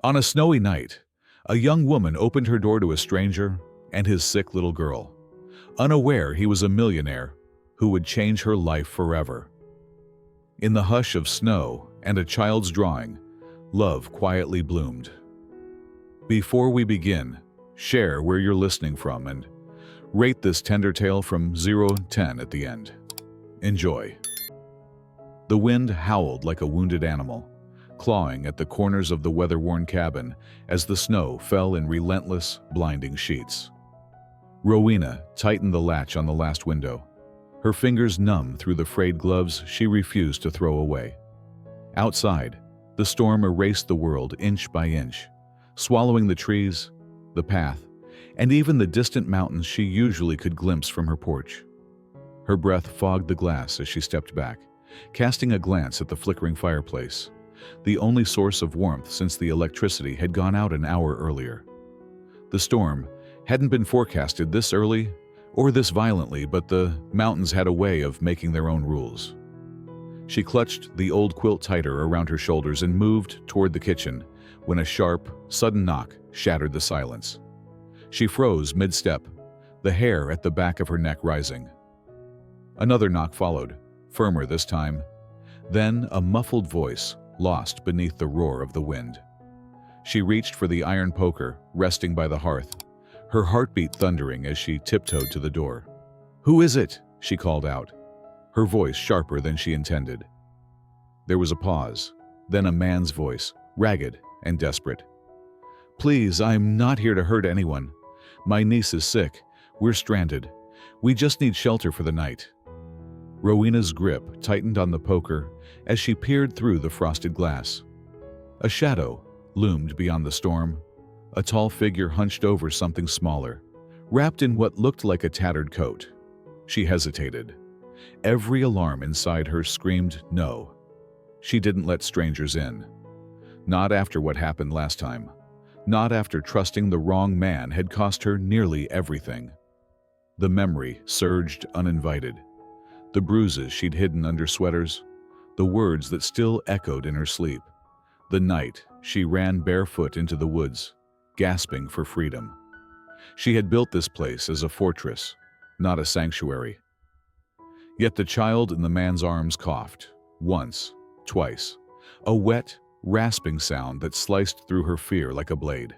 On a snowy night, a young woman opened her door to a stranger and his sick little girl, unaware he was a millionaire who would change her life forever. In the hush of snow and a child's drawing, love quietly bloomed. Before we begin, share where you're listening from and rate this tender tale from 0 to 10 at the end. Enjoy. The wind howled like a wounded animal, clawing at the corners of the weather-worn cabin as the snow fell in relentless, blinding sheets. Rowena tightened the latch on the last window, her fingers numb through the frayed gloves she refused to throw away. Outside, the storm erased the world inch by inch, swallowing the trees, the path, and even the distant mountains she usually could glimpse from her porch. Her breath fogged the glass as she stepped back, casting a glance at the flickering fireplace, the only source of warmth since the electricity had gone out an hour earlier. The storm hadn't been forecasted this early or this violently, but the mountains had a way of making their own rules. She clutched the old quilt tighter around her shoulders and moved toward the kitchen when a sharp, sudden knock shattered the silence. She froze mid-step, the hair at the back of her neck rising. Another knock followed, firmer this time. Then a muffled voice lost beneath the roar of the wind. She reached for the iron poker resting by the hearth, her heartbeat thundering as she tiptoed to the door. "Who is it?" she called out, her voice sharper than she intended. There was a pause, then a man's voice, ragged and desperate. "Please, I'm not here to hurt anyone. My niece is sick. We're stranded. We just need shelter for the night." Rowena's grip tightened on the poker as she peered through the frosted glass. A shadow loomed beyond the storm, a tall figure hunched over something smaller, wrapped in what looked like a tattered coat. She hesitated. Every alarm inside her screamed no. She didn't let strangers in. Not after what happened last time. Not after trusting the wrong man had cost her nearly everything. The memory surged uninvited. The bruises she'd hidden under sweaters, the words that still echoed in her sleep, the night she ran barefoot into the woods, gasping for freedom. She had built this place as a fortress, not a sanctuary. Yet the child in the man's arms coughed, once, twice, a wet, rasping sound that sliced through her fear like a blade.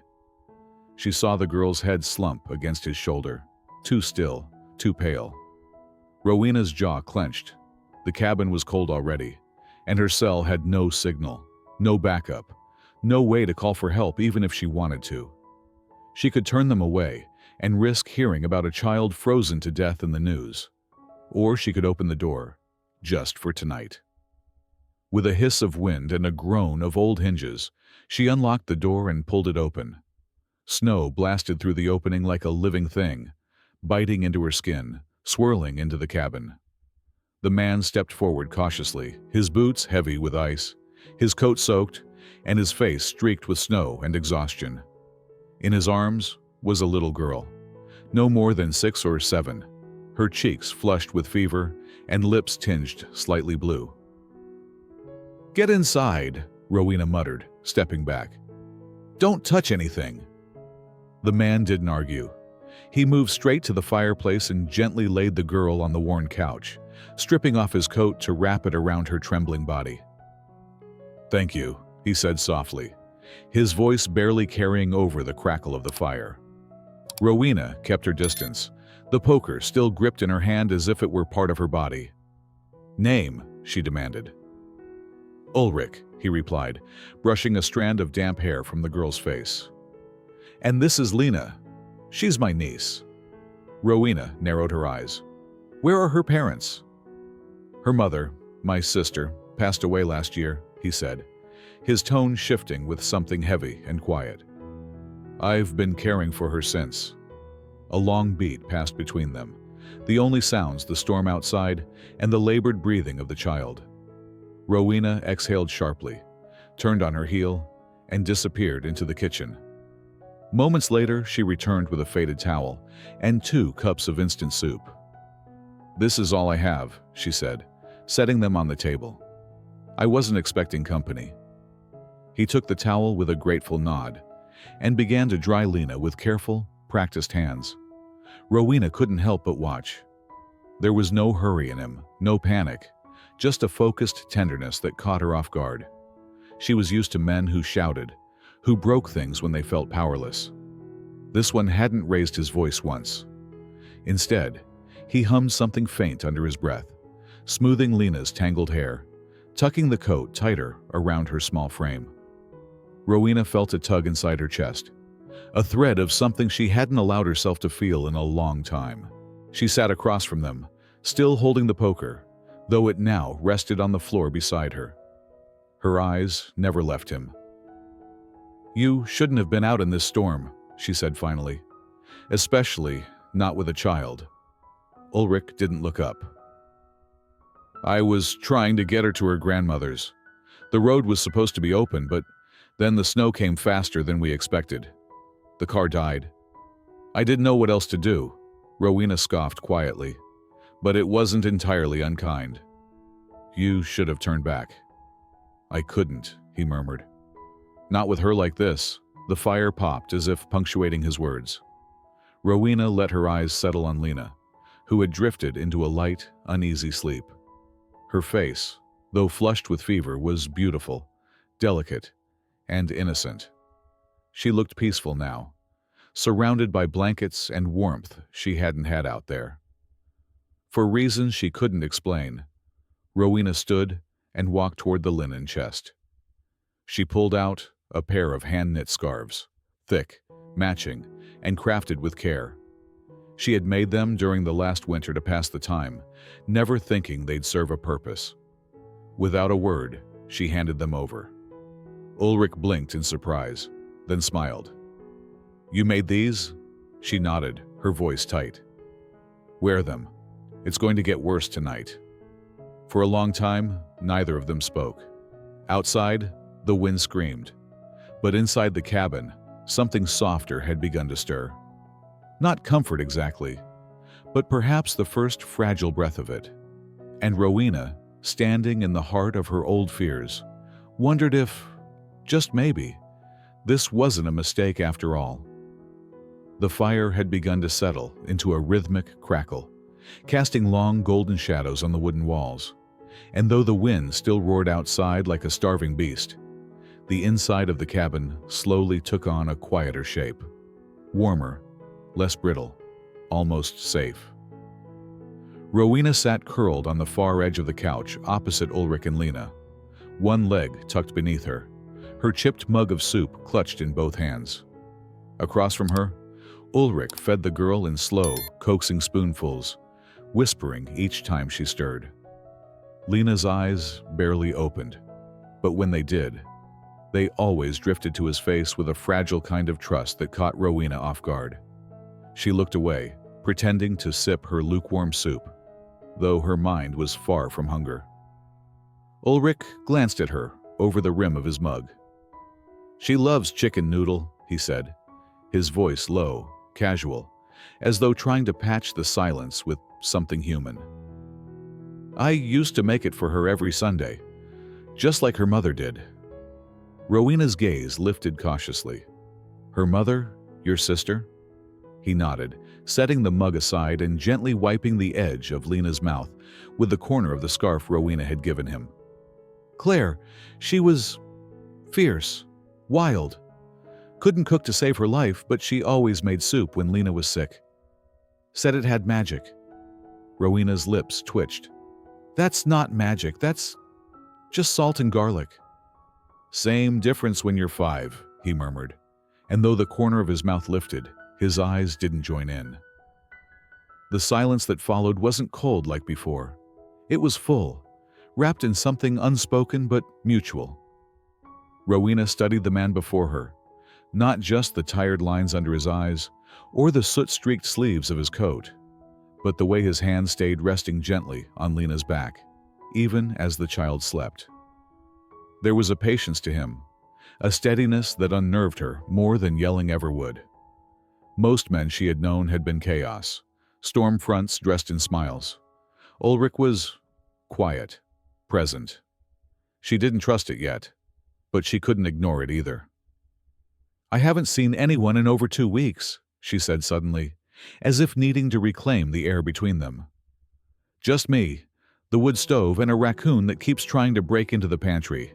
She saw the girl's head slump against his shoulder, too still, too pale. Rowena's jaw clenched. The cabin was cold already, and her cell had no signal, no backup, no way to call for help even if she wanted to. She could turn them away and risk hearing about a child frozen to death in the news. Or she could open the door, just for tonight. With a hiss of wind and a groan of old hinges, she unlocked the door and pulled it open. Snow blasted through the opening like a living thing, biting into her skin, swirling into the cabin. The man stepped forward cautiously, his boots heavy with ice, his coat soaked, and his face streaked with snow and exhaustion. In his arms was a little girl, no more than 6 or 7, her cheeks flushed with fever and lips tinged slightly blue. "Get inside," Rowena muttered, stepping back. "Don't touch anything." The man didn't argue. He moved straight to the fireplace and gently laid the girl on the worn couch, stripping off his coat to wrap it around her trembling body. "Thank you," he said softly, his voice barely carrying over the crackle of the fire. Rowena kept her distance, the poker still gripped in her hand as if it were part of her body. "Name," she demanded. "Ulrich," he replied, brushing a strand of damp hair from the girl's face. "And this is Lena. She's my niece." Rowena narrowed her eyes. "Where are her parents?" "Her mother, my sister, passed away last year," he said, his tone shifting with something heavy and quiet. "I've been caring for her since." A long beat passed between them, the only sounds the storm outside and the labored breathing of the child. Rowena exhaled sharply, turned on her heel, and disappeared into the kitchen. Moments later, she returned with a faded towel and 2 cups of instant soup. "This is all I have," she said, setting them on the table. "I wasn't expecting company." He took the towel with a grateful nod and began to dry Lena with careful, practiced hands. Rowena couldn't help but watch. There was no hurry in him, no panic, just a focused tenderness that caught her off guard. She was used to men who shouted, who broke things when they felt powerless. This one hadn't raised his voice once. Instead, he hummed something faint under his breath, smoothing Lena's tangled hair, tucking the coat tighter around her small frame. Rowena felt a tug inside her chest, a thread of something she hadn't allowed herself to feel in a long time. She sat across from them, still holding the poker, though it now rested on the floor beside her. Her eyes never left him. "You shouldn't have been out in this storm," she said finally, "especially not with a child." Ulrich didn't look up. "I was trying to get her to her grandmother's. The road was supposed to be open, but then the snow came faster than we expected. The car died. I didn't know what else to do," Rowena scoffed quietly, "but it wasn't entirely unkind. You should have turned back." "I couldn't," he murmured. "Not with her like this." The fire popped as if punctuating his words. Rowena let her eyes settle on Lena, who had drifted into a light, uneasy sleep. Her face, though flushed with fever, was beautiful, delicate, and innocent. She looked peaceful now, surrounded by blankets and warmth she hadn't had out there. For reasons she couldn't explain, Rowena stood and walked toward the linen chest. She pulled out a pair of hand-knit scarves, thick, matching, and crafted with care. She had made them during the last winter to pass the time, never thinking they'd serve a purpose. Without a word, she handed them over. Ulrich blinked in surprise, then smiled. "You made these?" She nodded, her voice tight. "Wear them. It's going to get worse tonight." For a long time, neither of them spoke. Outside, the wind screamed. But inside the cabin, something softer had begun to stir. Not comfort exactly, but perhaps the first fragile breath of it. And Rowena, standing in the heart of her old fears, wondered if, just maybe, this wasn't a mistake after all. The fire had begun to settle into a rhythmic crackle, casting long golden shadows on the wooden walls. And though the wind still roared outside like a starving beast, the inside of the cabin slowly took on a quieter shape. Warmer, less brittle, almost safe. Rowena sat curled on the far edge of the couch opposite Ulrich and Lena, one leg tucked beneath her, her chipped mug of soup clutched in both hands. Across from her, Ulrich fed the girl in slow, coaxing spoonfuls, whispering each time she stirred. Lena's eyes barely opened, but when they did, they always drifted to his face with a fragile kind of trust that caught Rowena off guard. She looked away, pretending to sip her lukewarm soup, though her mind was far from hunger. Ulrich glanced at her over the rim of his mug. "She loves chicken noodle," he said, his voice low, casual, as though trying to patch the silence with something human. "I used to make it for her every Sunday, just like her mother did." Rowena's gaze lifted cautiously. "Her mother? Your sister?" He nodded, setting the mug aside and gently wiping the edge of Lena's mouth with the corner of the scarf Rowena had given him. "Claire, she was fierce, wild. Couldn't cook to save her life, but she always made soup when Lena was sick. Said it had magic." Rowena's lips twitched. "That's not magic, that's just salt and garlic." "Same difference when you're 5, he murmured, and though the corner of his mouth lifted, his eyes didn't join in. The silence that followed wasn't cold like before. It was full, wrapped in something unspoken but mutual. Rowena studied the man before her, not just the tired lines under his eyes or the soot-streaked sleeves of his coat, but the way his hand stayed resting gently on Lena's back, even as the child slept. There was a patience to him, a steadiness that unnerved her more than yelling ever would. Most men she had known had been chaos, storm fronts dressed in smiles. Ulrich was quiet, present. She didn't trust it yet, but she couldn't ignore it either. "I haven't seen anyone in over 2 weeks," she said suddenly, as if needing to reclaim the air between them. "Just me, the wood stove, and a raccoon that keeps trying to break into the pantry."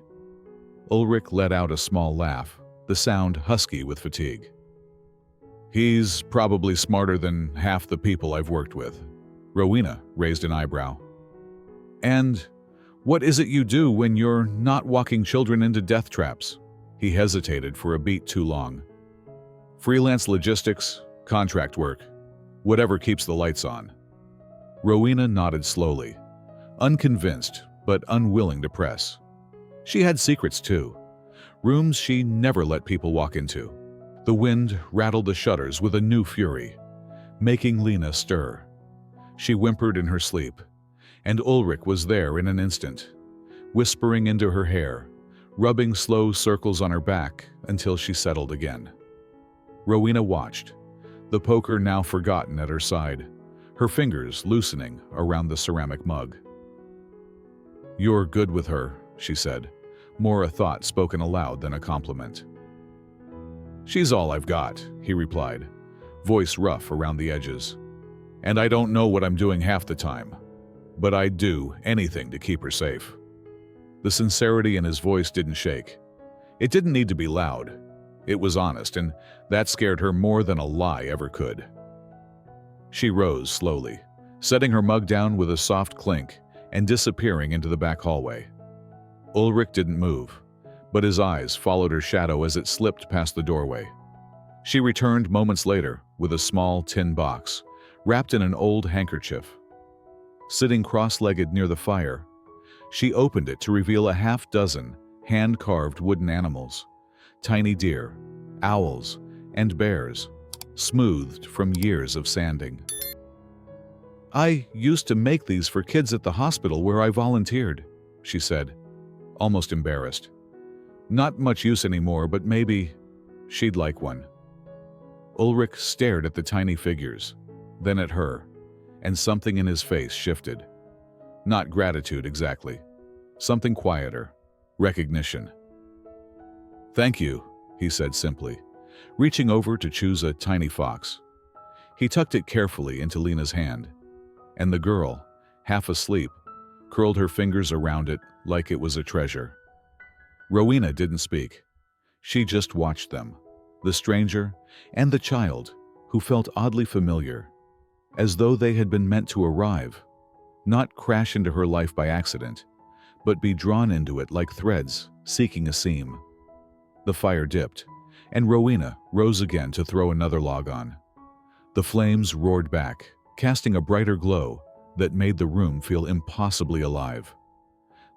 Ulrich let out a small laugh, the sound husky with fatigue. "He's probably smarter than half the people I've worked with." Rowena raised an eyebrow. "And what is it you do when you're not walking children into death traps?" He hesitated for a beat too long. "Freelance logistics, contract work, whatever keeps the lights on." Rowena nodded slowly, unconvinced but unwilling to press. She had secrets too, rooms she never let people walk into. The wind rattled the shutters with a new fury, making Lena stir. She whimpered in her sleep, and Ulrich was there in an instant, whispering into her hair, rubbing slow circles on her back until she settled again. Rowena watched, the poker now forgotten at her side, her fingers loosening around the ceramic mug. "You're good with her," she said, more a thought spoken aloud than a compliment. "She's all I've got," he replied, voice rough around the edges. "And I don't know what I'm doing half the time, but I'd do anything to keep her safe." The sincerity in his voice didn't shake. It didn't need to be loud. It was honest, and that scared her more than a lie ever could. She rose slowly, setting her mug down with a soft clink and disappearing into the back hallway. Ulrich didn't move, but his eyes followed her shadow as it slipped past the doorway. She returned moments later with a small tin box, wrapped in an old handkerchief. Sitting cross-legged near the fire, she opened it to reveal a half-dozen hand-carved wooden animals, tiny deer, owls, and bears, smoothed from years of sanding. "I used to make these for kids at the hospital where I volunteered," she said, almost embarrassed. "Not much use anymore, but maybe she'd like one." Ulrich stared at the tiny figures, then at her, and something in his face shifted. Not gratitude exactly. Something quieter. Recognition. "Thank you," he said simply, reaching over to choose a tiny fox. He tucked it carefully into Lena's hand, and the girl, half asleep, curled her fingers around it like it was a treasure. Rowena didn't speak. She just watched them, the stranger and the child, who felt oddly familiar, as though they had been meant to arrive, not crash into her life by accident, but be drawn into it like threads seeking a seam. The fire dipped, and Rowena rose again to throw another log on. The flames roared back, casting a brighter glow that made the room feel impossibly alive.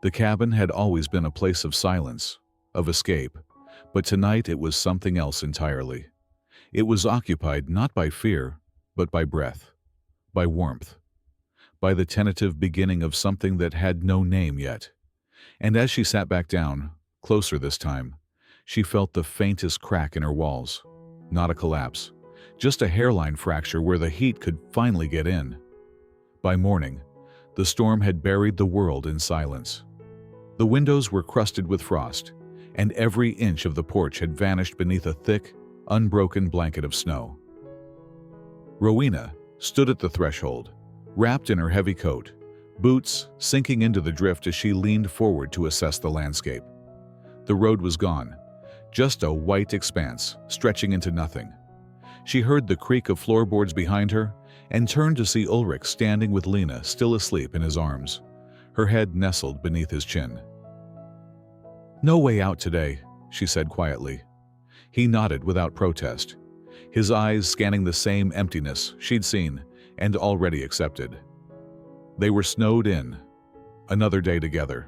The cabin had always been a place of silence, of escape, but tonight it was something else entirely. It was occupied not by fear, but by breath, by warmth, by the tentative beginning of something that had no name yet. And as she sat back down, closer this time, she felt the faintest crack in her walls. Not a collapse, just a hairline fracture where the heat could finally get in. By morning, the storm had buried the world in silence. The windows were crusted with frost, and every inch of the porch had vanished beneath a thick, unbroken blanket of snow. Rowena stood at the threshold, wrapped in her heavy coat, boots sinking into the drift as she leaned forward to assess the landscape. The road was gone, just a white expanse stretching into nothing. She heard the creak of floorboards behind her and turned to see Ulrich standing with Lena still asleep in his arms, her head nestled beneath his chin. "No way out today," she said quietly. He nodded without protest, his eyes scanning the same emptiness she'd seen and already accepted. They were snowed in. Another day together.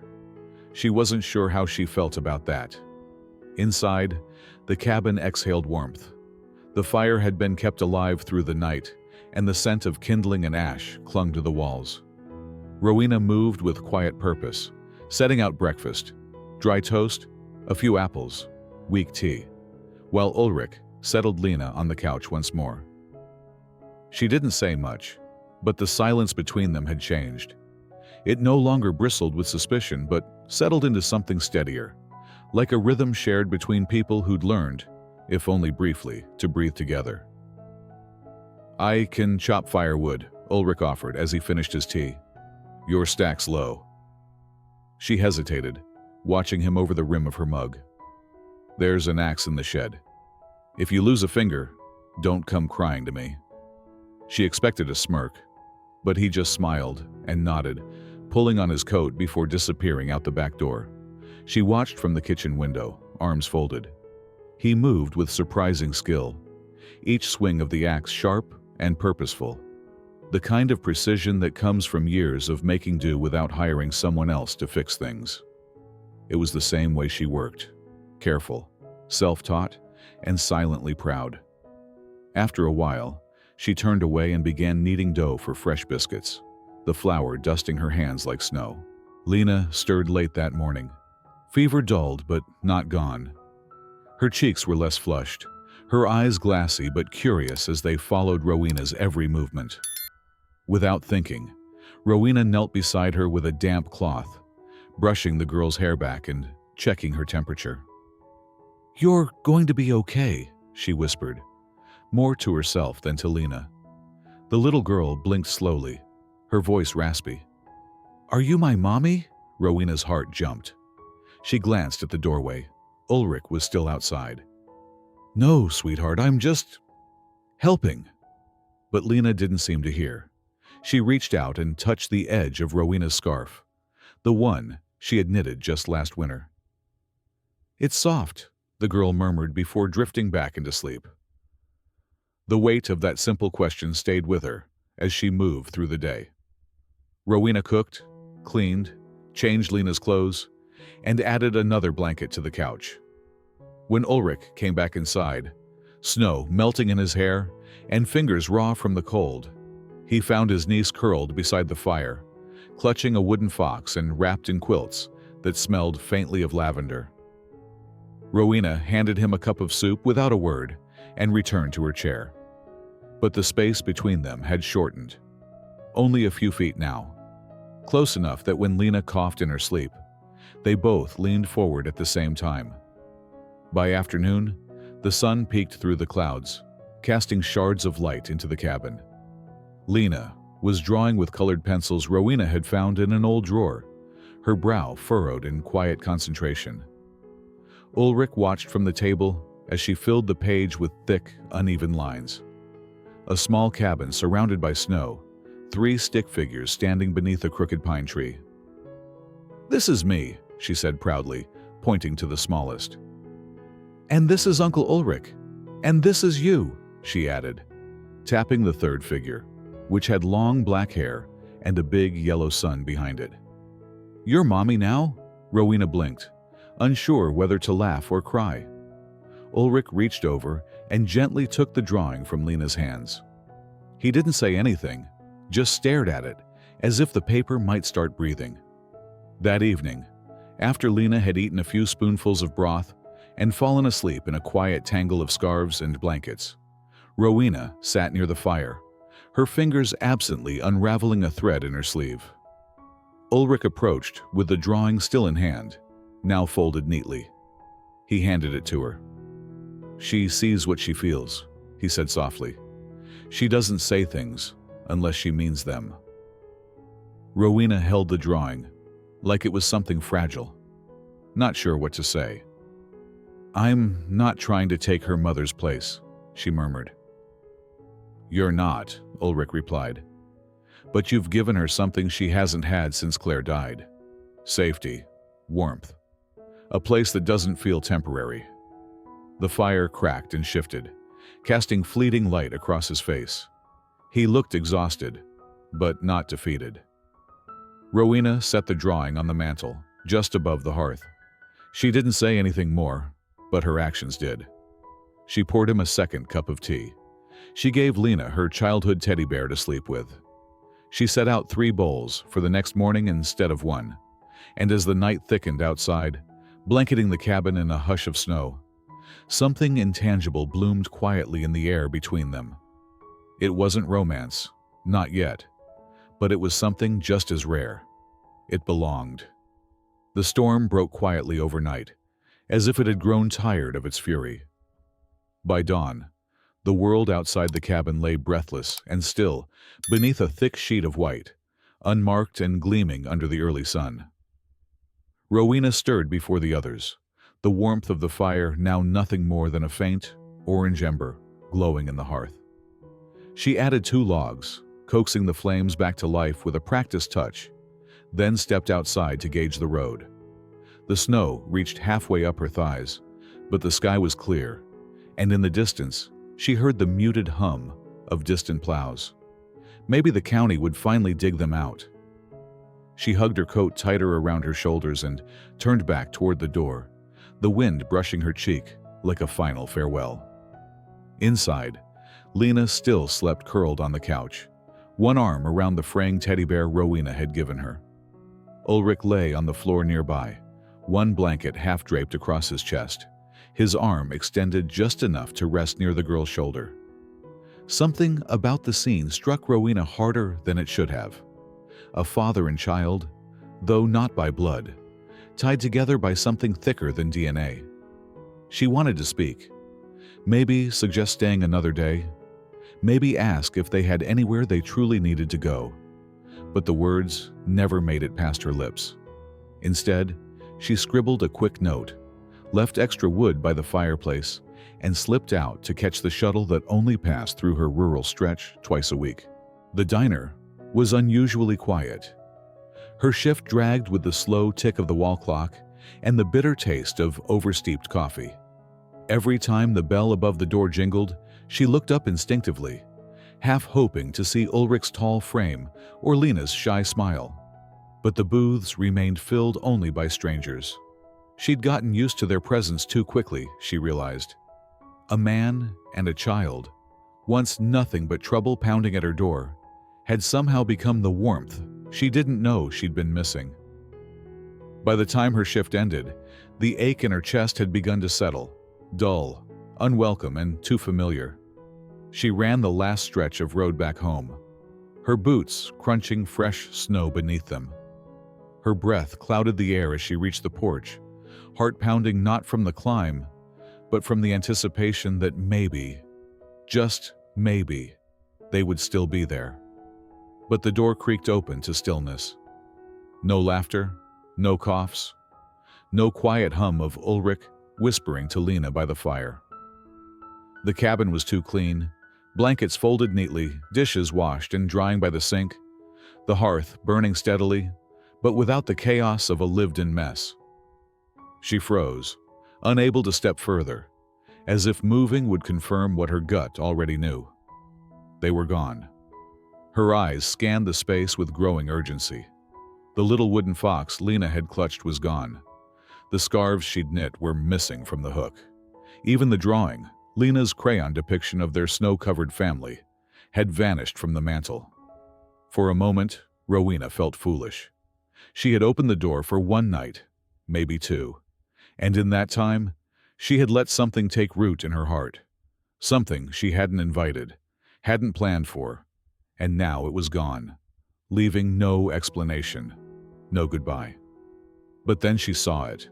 She wasn't sure how she felt about that. Inside, the cabin exhaled warmth. The fire had been kept alive through the night, and the scent of kindling and ash clung to the walls. Rowena moved with quiet purpose, setting out breakfast, dry toast, a few apples, weak tea, while Ulrich settled Lena on the couch once more. She didn't say much, but the silence between them had changed. It no longer bristled with suspicion, but settled into something steadier, like a rhythm shared between people who'd learned, if only briefly, to breathe together. "I can chop firewood," Ulrich offered as he finished his tea. "Your stack's low." She hesitated, watching him over the rim of her mug. "There's an axe in the shed. If you lose a finger, don't come crying to me." She expected a smirk, but he just smiled and nodded, pulling on his coat before disappearing out the back door. She watched from the kitchen window, arms folded. He moved with surprising skill, each swing of the axe sharp and purposeful, the kind of precision that comes from years of making do without hiring someone else to fix things. It was the same way she worked, careful, self-taught, and silently proud. After a while, she turned away and began kneading dough for fresh biscuits, the flour dusting her hands like snow. Lena stirred late that morning. Fever dulled but not gone. Her cheeks were less flushed, her eyes glassy but curious as they followed Rowena's every movement. Without thinking, Rowena knelt beside her with a damp cloth, brushing the girl's hair back and checking her temperature. "You're going to be okay," she whispered, more to herself than to Lena. The little girl blinked slowly, her voice raspy. "Are you my mommy?" Rowena's heart jumped. She glanced at the doorway. Ulrich was still outside. "No, sweetheart, I'm just helping." But Lena didn't seem to hear. She reached out and touched the edge of Rowena's scarf, the one she had knitted just last winter. "It's soft," the girl murmured before drifting back into sleep. The weight of that simple question stayed with her as she moved through the day. Rowena cooked, cleaned, changed Lena's clothes, and added another blanket to the couch. When Ulrich came back inside, snow melting in his hair and fingers raw from the cold, he found his niece curled beside the fire, clutching a wooden fox and wrapped in quilts that smelled faintly of lavender. Rowena handed him a cup of soup without a word and returned to her chair. But the space between them had shortened. Only a few feet now, close enough that when Lena coughed in her sleep, they both leaned forward at the same time. By afternoon, the sun peeked through the clouds, casting shards of light into the cabin. Lena was drawing with colored pencils Rowena had found in an old drawer, her brow furrowed in quiet concentration. Ulrich watched from the table as she filled the page with thick, uneven lines. A small cabin surrounded by snow, 3 stick figures standing beneath a crooked pine tree. "This is me," she said proudly, pointing to the smallest. "And this is Uncle Ulrich. And this is you," she added, tapping the third figure, which had long black hair and a big yellow sun behind it. "You're Mommy now?" Rowena blinked, unsure whether to laugh or cry. Ulrich reached over and gently took the drawing from Lena's hands. He didn't say anything, just stared at it, as if the paper might start breathing. That evening, after Lena had eaten a few spoonfuls of broth and fallen asleep in a quiet tangle of scarves and blankets, Rowena sat near the fire, her fingers absently unraveling a thread in her sleeve. Ulrich approached with the drawing still in hand, now folded neatly. He handed it to her. "She sees what she feels," he said softly. "She doesn't say things unless she means them." Rowena held the drawing, like it was something fragile, not sure what to say. "I'm not trying to take her mother's place," she murmured. "You're not," Ulrich replied. "But you've given her something she hasn't had since Claire died. Safety, warmth, a place that doesn't feel temporary." The fire cracked and shifted, casting fleeting light across his face. He looked exhausted, but not defeated. Rowena set the drawing on the mantel, just above the hearth. She didn't say anything more, but her actions did. She poured him a second cup of tea. She gave Lena her childhood teddy bear to sleep with. She set out 3 bowls for the next morning instead of 1, and as the night thickened outside, blanketing the cabin in a hush of snow, something intangible bloomed quietly in the air between them. It wasn't romance, not yet, but it was something just as rare. It belonged. The storm broke quietly overnight, as if it had grown tired of its fury. By dawn, the world outside the cabin lay breathless and still beneath a thick sheet of white, unmarked and gleaming under the early sun. Rowena stirred before the others, the warmth of the fire now nothing more than a faint, orange ember glowing in the hearth. She added 2 logs, coaxing the flames back to life with a practiced touch, then stepped outside to gauge the road. The snow reached halfway up her thighs, but the sky was clear, and in the distance, she heard the muted hum of distant plows. Maybe the county would finally dig them out. She hugged her coat tighter around her shoulders and turned back toward the door, the wind brushing her cheek like a final farewell. Inside, Lena still slept curled on the couch, one arm around the fraying teddy bear Rowena had given her. Ulrich lay on the floor nearby, one blanket half draped across his chest, his arm extended just enough to rest near the girl's shoulder. Something about the scene struck Rowena harder than it should have. A father and child, though not by blood, tied together by something thicker than DNA. She wanted to speak. Maybe suggest staying another day. Maybe ask if they had anywhere they truly needed to go. But the words never made it past her lips. Instead, she scribbled a quick note, left extra wood by the fireplace, and slipped out to catch the shuttle that only passed through her rural stretch twice a week. The diner was unusually quiet. Her shift dragged with the slow tick of the wall clock and the bitter taste of oversteeped coffee. Every time the bell above the door jingled, she looked up instinctively, half hoping to see Ulrich's tall frame or Lena's shy smile. But the booths remained filled only by strangers. She'd gotten used to their presence too quickly, she realized. A man and a child, once nothing but trouble pounding at her door, had somehow become the warmth she didn't know she'd been missing. By the time her shift ended, the ache in her chest had begun to settle, dull, unwelcome, and too familiar. She ran the last stretch of road back home, her boots crunching fresh snow beneath them. Her breath clouded the air as she reached the porch, heart pounding not from the climb, but from the anticipation that maybe, just maybe, they would still be there. But the door creaked open to stillness. No laughter, no coughs, no quiet hum of Ulrich whispering to Lena by the fire. The cabin was too clean, blankets folded neatly, dishes washed and drying by the sink, the hearth burning steadily, but without the chaos of a lived-in mess. She froze, unable to step further, as if moving would confirm what her gut already knew. They were gone. Her eyes scanned the space with growing urgency. The little wooden fox Lena had clutched was gone. The scarves she'd knit were missing from the hook. Even the drawing, Lena's crayon depiction of their snow-covered family, had vanished from the mantel. For a moment, Rowena felt foolish. She had opened the door for one night, maybe 2, and in that time, she had let something take root in her heart. Something she hadn't invited, hadn't planned for, and now it was gone, leaving no explanation, no goodbye. But then she saw it.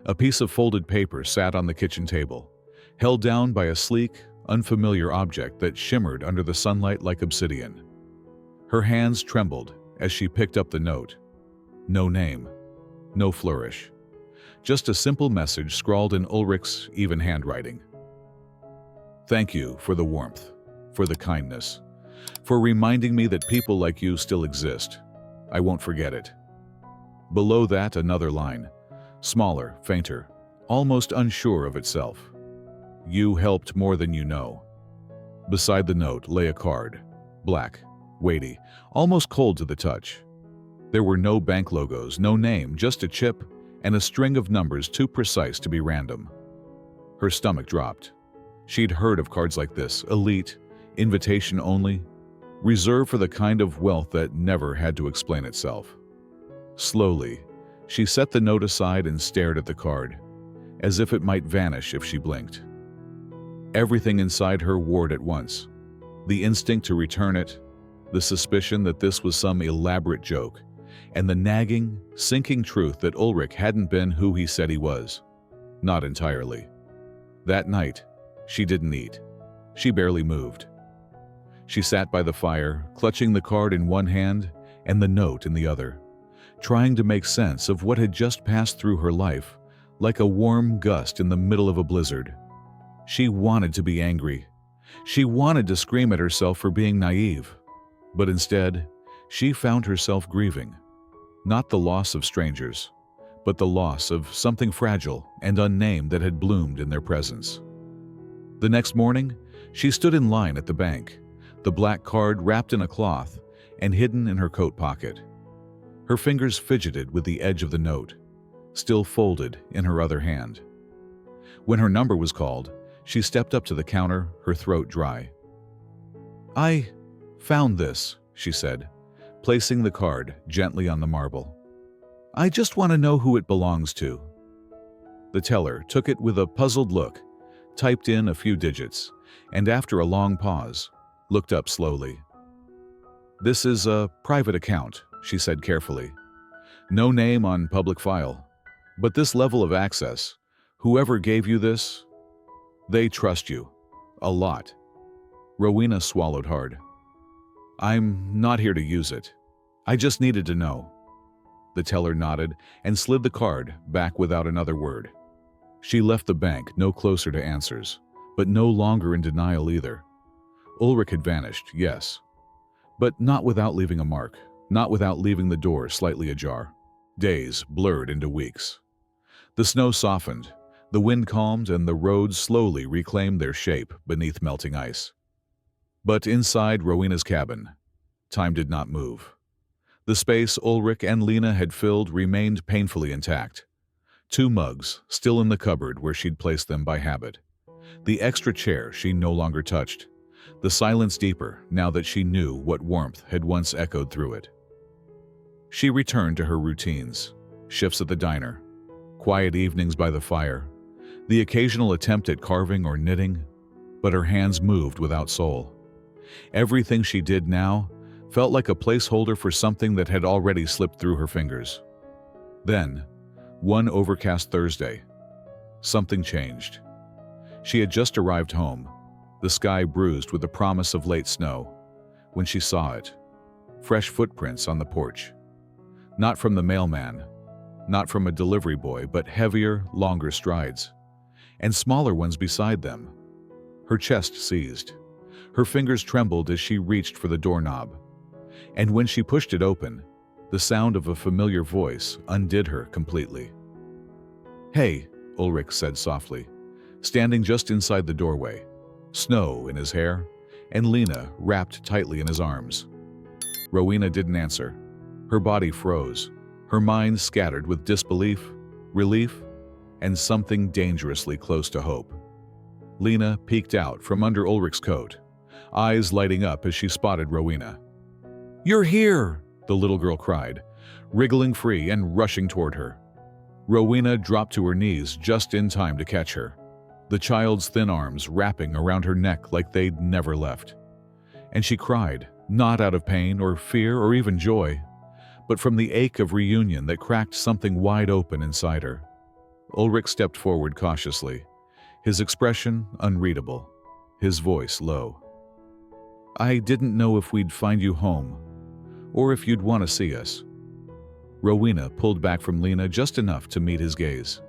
A piece of folded paper sat on the kitchen table, held down by a sleek, unfamiliar object that shimmered under the sunlight like obsidian. Her hands trembled as she picked up the note. No name, no flourish. Just a simple message scrawled in Ulrich's even handwriting. Thank you for the warmth, for the kindness, for reminding me that people like you still exist. I won't forget it. Below that, another line, smaller, fainter, almost unsure of itself. You helped more than you know. Beside the note lay a card, black, weighty, almost cold to the touch. There were no bank logos, no name, just a chip and a string of numbers too precise to be random. Her stomach dropped. She'd heard of cards like this, elite, invitation only, reserved for the kind of wealth that never had to explain itself. Slowly, she set the note aside and stared at the card, as if it might vanish if she blinked. Everything inside her warred at once. The instinct to return it, the suspicion that this was some elaborate joke, and the nagging, sinking truth that Ulrich hadn't been who he said he was. Not entirely. That night, she didn't eat. She barely moved. She sat by the fire, clutching the card in one hand and the note in the other, trying to make sense of what had just passed through her life, like a warm gust in the middle of a blizzard. She wanted to be angry. She wanted to scream at herself for being naive. But instead, she found herself grieving. Not the loss of strangers, but the loss of something fragile and unnamed that had bloomed in their presence. The next morning, she stood in line at the bank, the black card wrapped in a cloth and hidden in her coat pocket. Her fingers fidgeted with the edge of the note, still folded in her other hand. When her number was called, she stepped up to the counter, her throat dry. "I found this," she said, placing the card gently on the marble. "I just want to know who it belongs to." The teller took it with a puzzled look, typed in a few digits, and after a long pause, looked up slowly. "This is a private account," she said carefully. "No name on public file. But this level of access, whoever gave you this, they trust you. A lot." Rowena swallowed hard. "I'm not here to use it. I just needed to know." The teller nodded and slid the card back without another word. She left the bank no closer to answers, but no longer in denial either. Ulrich had vanished, yes, but not without leaving a mark, not without leaving the door slightly ajar. Days blurred into weeks. The snow softened, the wind calmed, and the roads slowly reclaimed their shape beneath melting ice. But inside Rowena's cabin, time did not move. The space Ulrich and Lena had filled remained painfully intact. 2 mugs still in the cupboard where she'd placed them by habit. The extra chair she no longer touched. The silence deeper now that she knew what warmth had once echoed through it. She returned to her routines, shifts at the diner, quiet evenings by the fire, the occasional attempt at carving or knitting, but her hands moved without soul. Everything she did now felt like a placeholder for something that had already slipped through her fingers. Then, one overcast Thursday, something changed. She had just arrived home, the sky bruised with the promise of late snow, when she saw it. Fresh footprints on the porch. Not from the mailman, not from a delivery boy, but heavier, longer strides, and smaller ones beside them. Her chest seized. Her fingers trembled as she reached for the doorknob. And when she pushed it open, the sound of a familiar voice undid her completely. "Hey," Ulrich said softly, standing just inside the doorway, snow in his hair, and Lena wrapped tightly in his arms. Rowena didn't answer. Her body froze, her mind scattered with disbelief, relief, and something dangerously close to hope. Lena peeked out from under Ulrich's coat, eyes lighting up as she spotted Rowena. "You're here!" the little girl cried, wriggling free and rushing toward her. Rowena dropped to her knees just in time to catch her, the child's thin arms wrapping around her neck like they'd never left. And she cried, not out of pain or fear or even joy, but from the ache of reunion that cracked something wide open inside her. Ulrich stepped forward cautiously, his expression unreadable, his voice low. "I didn't know if we'd find you home, or if you'd want to see us." Rowena pulled back from Lena just enough to meet his gaze.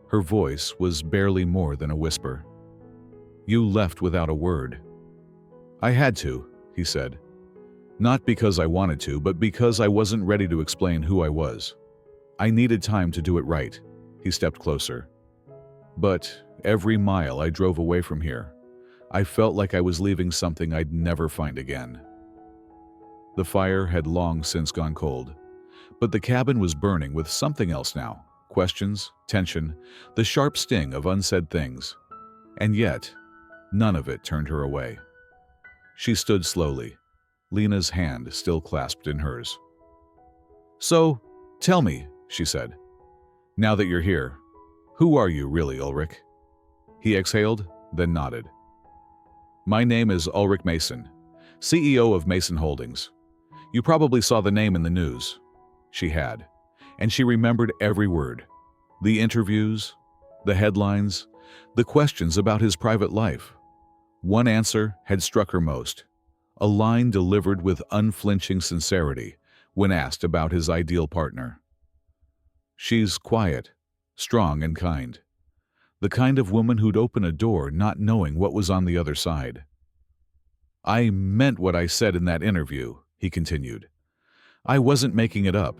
Her voice was barely more than a whisper. "You left without a word." "I had to," he said. "Not because I wanted to, but because I wasn't ready to explain who I was. I needed time to do it right." He stepped closer. "But every mile I drove away from here, I felt like I was leaving something I'd never find again." The fire had long since gone cold, but the cabin was burning with something else now. Questions, tension, the sharp sting of unsaid things. And yet, none of it turned her away. She stood slowly, Lena's hand still clasped in hers. "So, tell me," she said, "now that you're here, who are you really, Ulrich?" He exhaled, then nodded. "My name is Ulrich Mason, CEO of Mason Holdings. You probably saw the name in the news." She had, and she remembered every word. The interviews, The headlines, the questions about his private life. One answer had struck her most, a line delivered with unflinching sincerity when asked about his ideal partner. "She's quiet, strong and kind. The kind of woman who'd open a door not knowing what was on the other side." "I meant what I said in that interview," he continued. "I wasn't making it up.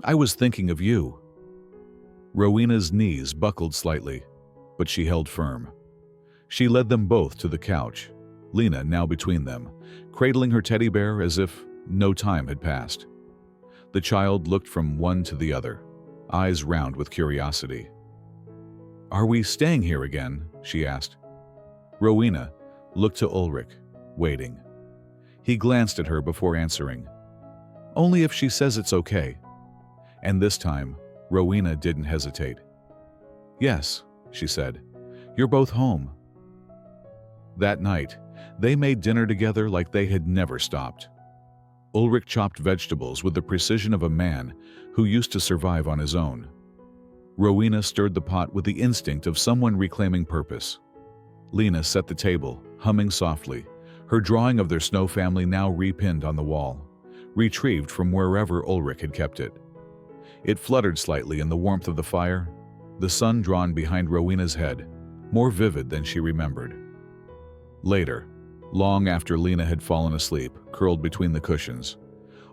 I was thinking of you." Rowena's knees buckled slightly, but she held firm. She led them both to the couch, Lena now between them, cradling her teddy bear as if no time had passed. The child looked from one to the other, eyes round with curiosity. "Are we staying here again?" she asked. Rowena looked to Ulrich, waiting. He glanced at her before answering. "Only if she says it's okay." And this time, Rowena didn't hesitate. "Yes," she said. "You're both home." That night, they made dinner together like they had never stopped. Ulrich chopped vegetables with the precision of a man who used to survive on his own. Rowena stirred the pot with the instinct of someone reclaiming purpose. Lena set the table, humming softly, her drawing of their snow family now repinned on the wall, retrieved from wherever Ulrich had kept it. It fluttered slightly in the warmth of the fire, the sun drawn behind Rowena's head, more vivid than she remembered. Later, long after Lena had fallen asleep, curled between the cushions,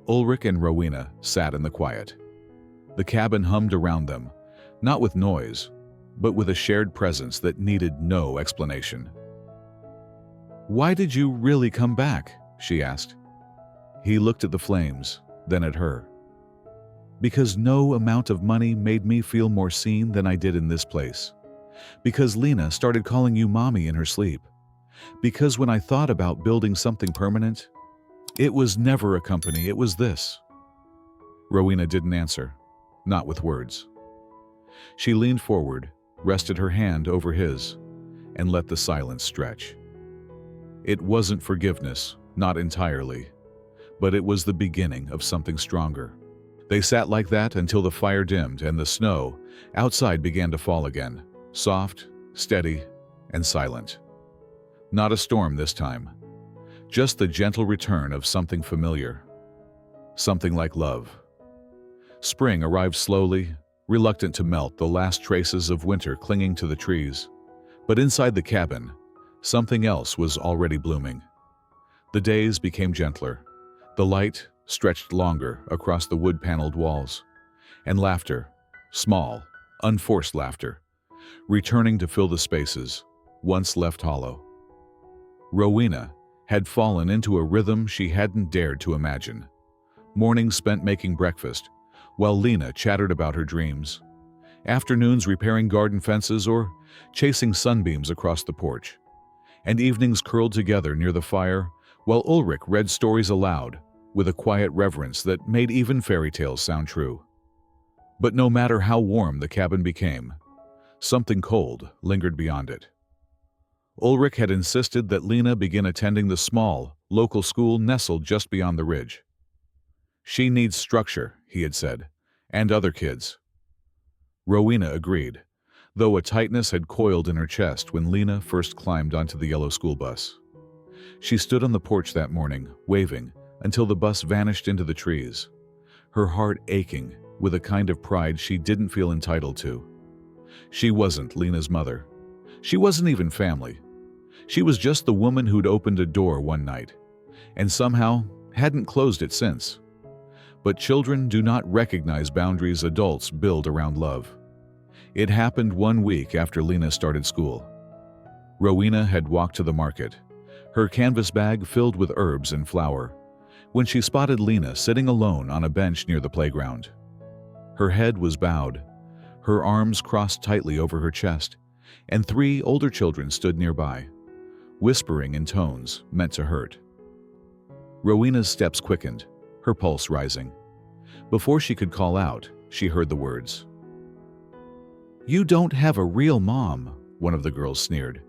Ulrich and Rowena sat in the quiet. The cabin hummed around them, not with noise, but with a shared presence that needed no explanation. "Why did you really come back?" she asked. He looked at the flames, then at her. "Because no amount of money made me feel more seen than I did in this place. Because Lena started calling you mommy in her sleep. Because when I thought about building something permanent, it was never a company, it was this." Rowena didn't answer, not with words. She leaned forward, rested her hand over his, and let the silence stretch. It wasn't forgiveness, not entirely, but it was the beginning of something stronger. They sat like that until the fire dimmed and the snow outside began to fall again, soft, steady, and silent. Not a storm this time, just the gentle return of something familiar, something like love. Spring arrived slowly, reluctant to melt the last traces of winter clinging to the trees. But inside the cabin, something else was already blooming. The days became gentler. The light stretched longer across the wood-paneled walls. And laughter, small, unforced laughter, returning to fill the spaces once left hollow. Rowena had fallen into a rhythm she hadn't dared to imagine. Mornings spent making breakfast, while Lena chattered about her dreams. Afternoons repairing garden fences or chasing sunbeams across the porch. And evenings curled together near the fire while Ulrich read stories aloud with a quiet reverence that made even fairy tales sound true. But no matter how warm the cabin became, something cold lingered beyond it. Ulrich had insisted that Lena begin attending the small, local school nestled just beyond the ridge. "She needs structure," he had said, "and other kids." Rowena agreed, though a tightness had coiled in her chest when Lena first climbed onto the yellow school bus. She stood on the porch that morning, waving, until the bus vanished into the trees, her heart aching with a kind of pride she didn't feel entitled to. She wasn't Lena's mother. She wasn't even family. She was just the woman who'd opened a door one night, and somehow hadn't closed it since. But children do not recognize boundaries adults build around love. It happened 1 week after Lena started school. Rowena had walked to the market, her canvas bag filled with herbs and flour, when she spotted Lena sitting alone on a bench near the playground. Her head was bowed, her arms crossed tightly over her chest, and 3 older children stood nearby, whispering in tones meant to hurt. Rowena's steps quickened, her pulse rising. Before she could call out, she heard the words. "You don't have a real mom," one of the girls sneered.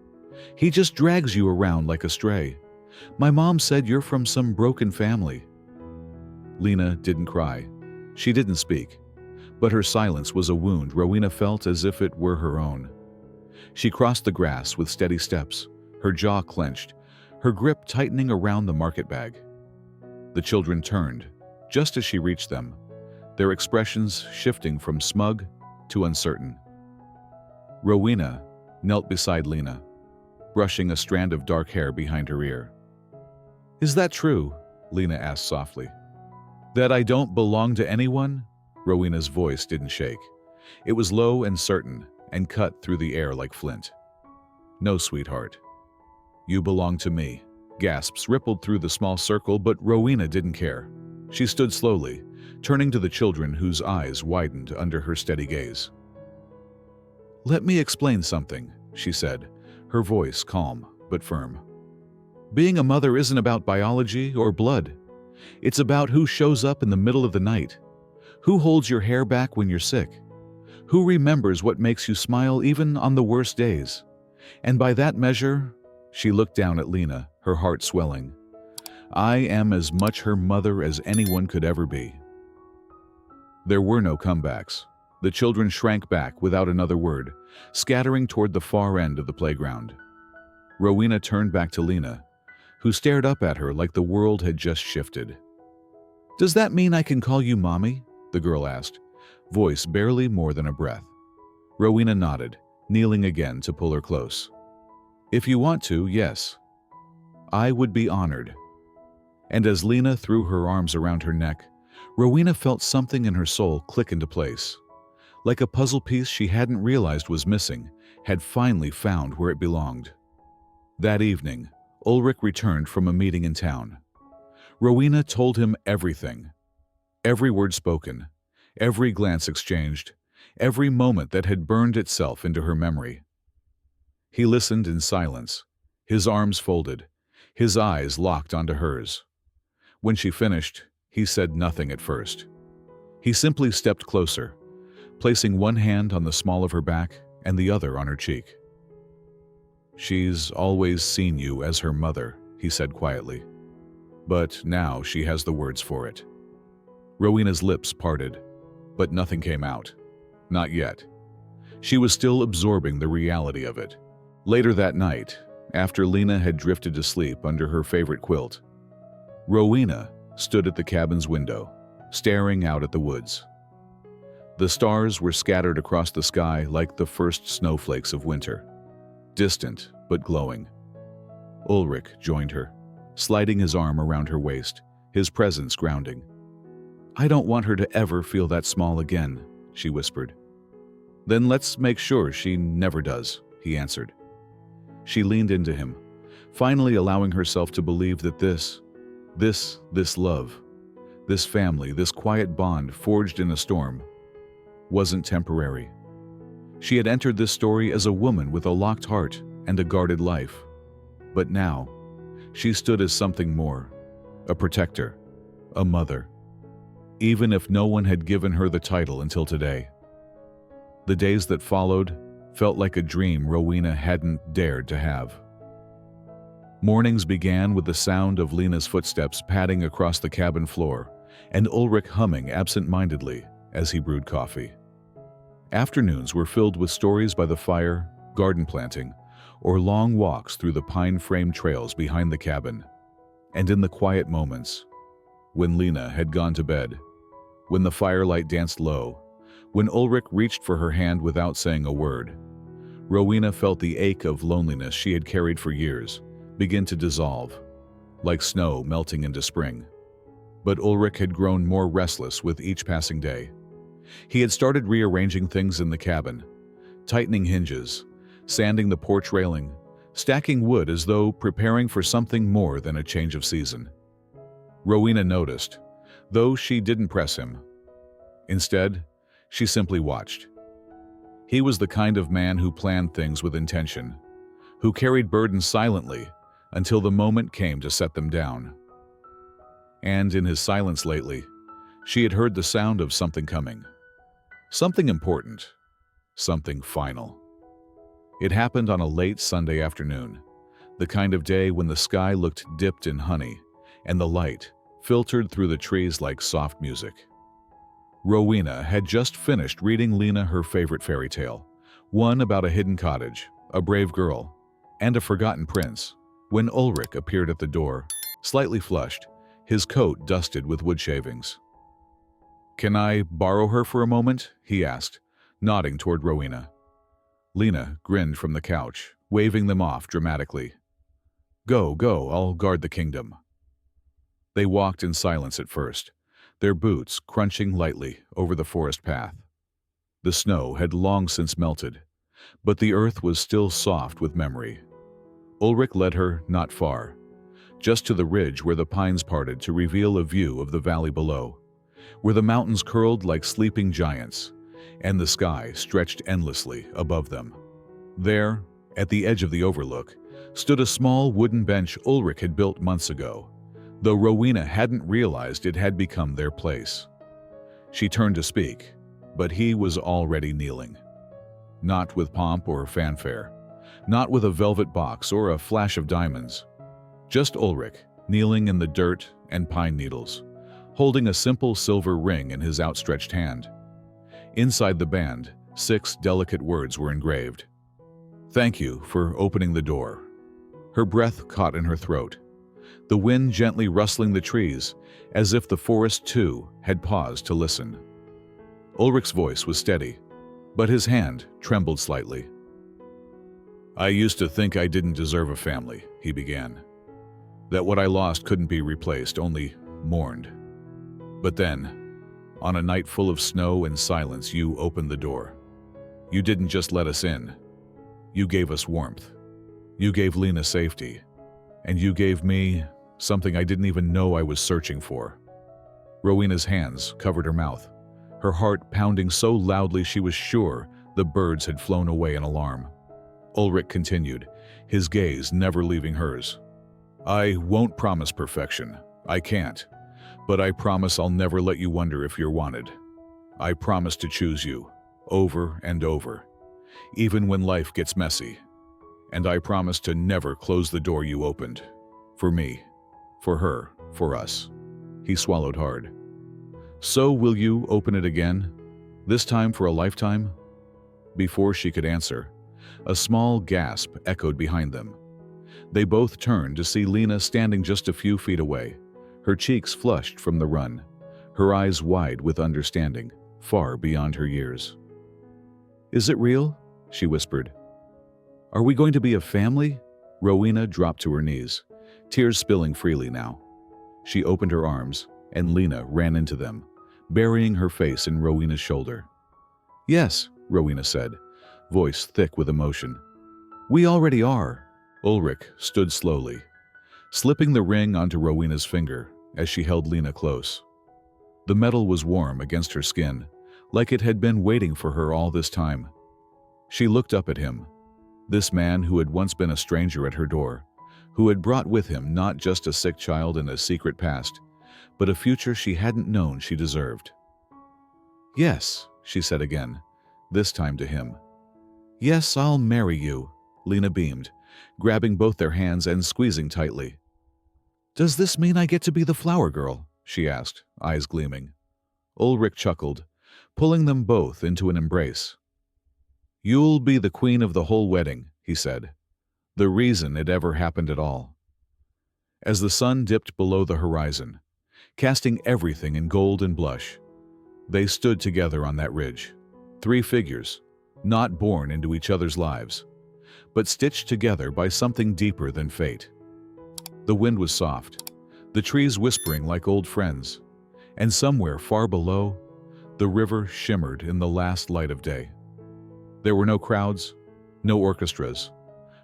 "He just drags you around like a stray. My mom said you're from some broken family." Lena didn't cry. She didn't speak. But her silence was a wound Rowena felt as if it were her own. She crossed the grass with steady steps, her jaw clenched, her grip tightening around the market bag. The children turned, just as she reached them, their expressions shifting from smug to uncertain. Rowena knelt beside Lena, brushing a strand of dark hair behind her ear. "Is that true?" Lena asked softly. "That I don't belong to anyone?" Rowena's voice didn't shake. It was low and certain, and cut through the air like flint. "No, sweetheart. You belong to me." Gasps rippled through the small circle, but Rowena didn't care. She stood slowly, turning to the children whose eyes widened under her steady gaze. "Let me explain something," she said, her voice calm but firm. "Being a mother isn't about biology or blood. It's about who shows up in the middle of the night, who holds your hair back when you're sick, who remembers what makes you smile even on the worst days. And by that measure," she looked down at Lena, her heart swelling, "I am as much her mother as anyone could ever be." There were no comebacks. The children shrank back without another word, scattering toward the far end of the playground. Rowena turned back to Lena, who stared up at her like the world had just shifted. "Does that mean I can call you Mommy?" the girl asked, voice barely more than a breath. Rowena nodded, kneeling again to pull her close. "If you want to, yes. I would be honored." And as Lena threw her arms around her neck, Rowena felt something in her soul click into place. Like a puzzle piece she hadn't realized was missing, had finally found where it belonged. That evening, Ulrich returned from a meeting in town. Rowena told him everything. Every word spoken, every glance exchanged, every moment that had burned itself into her memory. He listened in silence, his arms folded, his eyes locked onto hers. When she finished, he said nothing at first. He simply stepped closer, placing one hand on the small of her back and the other on her cheek. "She's always seen you as her mother," he said quietly. "But now she has the words for it." Rowena's lips parted, but nothing came out. Not yet. She was still absorbing the reality of it. Later that night, after Lena had drifted to sleep under her favorite quilt, Rowena stood at the cabin's window, staring out at the woods. The stars were scattered across the sky like the first snowflakes of winter, distant but glowing. Ulrich joined her, sliding his arm around her waist, his presence grounding. "I don't want her to ever feel that small again," she whispered. "Then let's make sure she never does," he answered. She leaned into him, finally allowing herself to believe that this love, this family, this quiet bond forged in a storm, wasn't temporary. She had entered this story as a woman with a locked heart and a guarded life. But now, she stood as something more, a protector, a mother, even if no one had given her the title until today. The days that followed felt like a dream Rowena hadn't dared to have. Mornings began with the sound of Lena's footsteps padding across the cabin floor and Ulrich humming absent-mindedly as he brewed coffee. Afternoons were filled with stories by the fire, garden planting, or long walks through the pine-framed trails behind the cabin. And in the quiet moments, when Lena had gone to bed, when the firelight danced low, when Ulrich reached for her hand without saying a word, Rowena felt the ache of loneliness she had carried for years begin to dissolve, like snow melting into spring. But Ulrich had grown more restless with each passing day. He had started rearranging things in the cabin, tightening hinges, sanding the porch railing, stacking wood as though preparing for something more than a change of season. Rowena noticed, though she didn't press him. Instead, she simply watched. He was the kind of man who planned things with intention, who carried burdens silently until the moment came to set them down. And in his silence lately, she had heard the sound of something coming. Something important, something final. It happened on a late Sunday afternoon, the kind of day when the sky looked dipped in honey and the light filtered through the trees like soft music. Rowena had just finished reading Lena her favorite fairy tale, One about a hidden cottage, a brave girl, and a forgotten prince. When Ulrich appeared at the door, slightly flushed, his coat dusted with wood shavings. "Can I borrow her for a moment?" he asked, nodding toward Rowena. Lena grinned from the couch, waving them off dramatically. "Go, go, I'll guard the kingdom." They walked in silence at first, their boots crunching lightly over the forest path. The snow had long since melted, but the earth was still soft with memory. Ulrich led her not far, just to the ridge where the pines parted to reveal a view of the valley below, where the mountains curled like sleeping giants, and the sky stretched endlessly above them. There, at the edge of the overlook, stood a small wooden bench Ulrich had built months ago, though Rowena hadn't realized it had become their place. She turned to speak, but he was already kneeling. Not with pomp or fanfare, not with a velvet box or a flash of diamonds. Just Ulrich, kneeling in the dirt and pine needles, holding a simple silver ring in his outstretched hand. Inside the band, 6 delicate words were engraved. "Thank you for opening the door." Her breath caught in her throat, the wind gently rustling the trees, as if the forest too had paused to listen. Ulrich's voice was steady, but his hand trembled slightly. "I used to think I didn't deserve a family," he began. "That what I lost couldn't be replaced, only mourned. But then, on a night full of snow and silence, you opened the door. You didn't just let us in. You gave us warmth. You gave Lena safety. And you gave me something I didn't even know I was searching for." Rowena's hands covered her mouth, her heart pounding so loudly she was sure the birds had flown away in alarm. Ulrich continued, his gaze never leaving hers. "I won't promise perfection. I can't. But I promise I'll never let you wonder if you're wanted. I promise to choose you, over and over, even when life gets messy. And I promise to never close the door you opened. For me, for her, for us." He swallowed hard. "So will you open it again? This time for a lifetime?" Before she could answer, a small gasp echoed behind them. They both turned to see Lena standing just a few feet away, her cheeks flushed from the run, her eyes wide with understanding, far beyond her years. "Is it real?" she whispered. "Are we going to be a family?" Rowena dropped to her knees, tears spilling freely now. She opened her arms, and Lena ran into them, burying her face in Rowena's shoulder. "Yes," Rowena said, voice thick with emotion. "We already are." Ulrich stood slowly, slipping the ring onto Rowena's finger as she held Lena close. The metal was warm against her skin, like it had been waiting for her all this time. She looked up at him, this man who had once been a stranger at her door, who had brought with him not just a sick child and a secret past, but a future she hadn't known she deserved. "Yes," she said again, this time to him. "Yes, I'll marry you," Lena beamed, grabbing both their hands and squeezing tightly. "Does this mean I get to be the flower girl?" she asked, eyes gleaming. Ulrich chuckled, pulling them both into an embrace. "You'll be the queen of the whole wedding," he said, "the reason it ever happened at all." As the sun dipped below the horizon, casting everything in gold and blush, they stood together on that ridge, 3 figures, not born into each other's lives, but stitched together by something deeper than fate. The wind was soft, the trees whispering like old friends, and somewhere far below, the river shimmered in the last light of day. There were no crowds, no orchestras,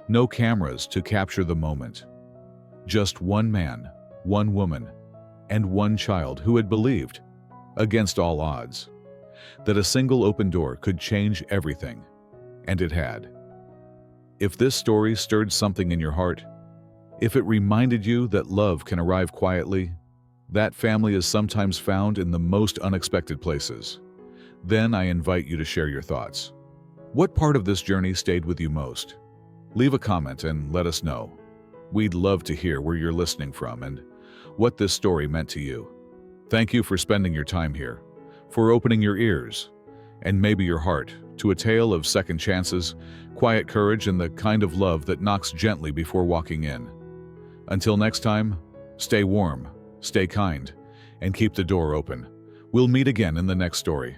no cameras to capture the moment. Just one man, one woman, and one child who had believed, against all odds, that a single open door could change everything, and it had. If this story stirred something in your heart, if it reminded you that love can arrive quietly, that family is sometimes found in the most unexpected places, then I invite you to share your thoughts. What part of this journey stayed with you most? Leave a comment and let us know. We'd love to hear where you're listening from and what this story meant to you. Thank you for spending your time here, for opening your ears, and maybe your heart to a tale of second chances, quiet courage, and the kind of love that knocks gently before walking in. Until next time, stay warm, stay kind, and keep the door open. We'll meet again in the next story.